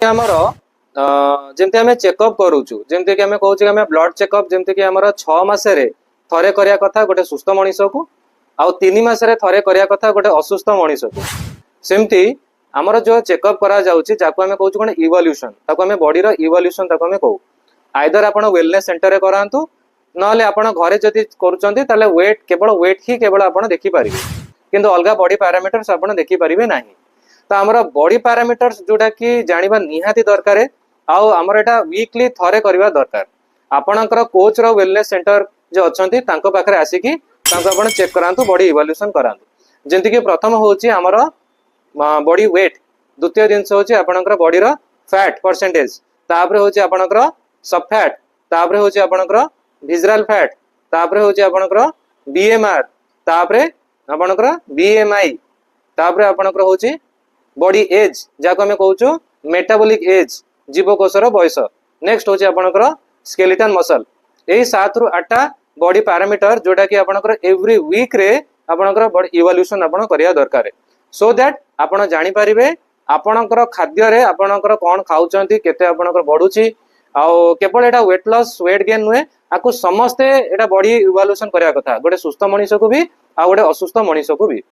आमर जमती आम चेकअप करूचु जमती कि आम कहूँ आम ब्लड चेकअप जमती कि आमर 6 मासरे थरे करिया कथा गोटे सुस्थ मनीष को आउ 3 मासरे थरे करिया कथा गोटे असुस्थ मनीष को सेमती आमर जो चेकअप करा जाउची जाको आम कहूँ कौन इवोल्यूशन ताको आम बॉडी रो इवोल्यूशन ताको आम कहू आइदर आपण वेलनेस सेंटर रे करांतु नले आपण घरे जदि करूचंती ताले वेट केवल वेट ही केवल आपण देखि परिबे किंतु अलगा बॉडी पैरामीटर्स आपण देखि परिबे नाही तो आमर बॉडी पैरामीटर्स जोटा कि जानिबा निहाती दरकार आउ आमर एटा वीकली थरे करबा दरकार आपणकर कोच रो वेलनेस सेंटर जो अछंती तांको पाखरे आसीकी तांको आपण चेक करांतु बॉडी इवोल्यूशन करांतु जेंति कि प्रथम होची आमर बॉडी वेट द्वितीय दिन होची आपणकर बॉडी रो फैट परसेंटेज तापरे होची आपणकर सब फैट तापरे होची आपणकर विजरल फैट तापरे होची आपणकर बीएमआर तापरे आपणकर बीएमआई तापरे आपणकर होची बॉडी एज जाको हमें कहूँ मेटाबॉलिक एज जीवकोशर बयस नेक्स्ट होची आपणकर स्केलेटन मसल यही 7 रु 8 बॉडी पैरामीटर जोटा कि आपणकर एवरी वीक रे आपणकर बॉडी इवोल्यूशन आपण करिया दरकार सो दैट आपण जानि परिबे आपणकर खाद्य रे आपणकर कोन खाउचंती केते आपणकर बढ़ुची आउ केवल एटा वेट लॉस वेट गेन नुहे आकु समस्ते एटा बॉडी इवोल्यूशन करिया कथा गोटे सुस्थ मनीष को भी आ गोटे असुस्थ मनीष को भी।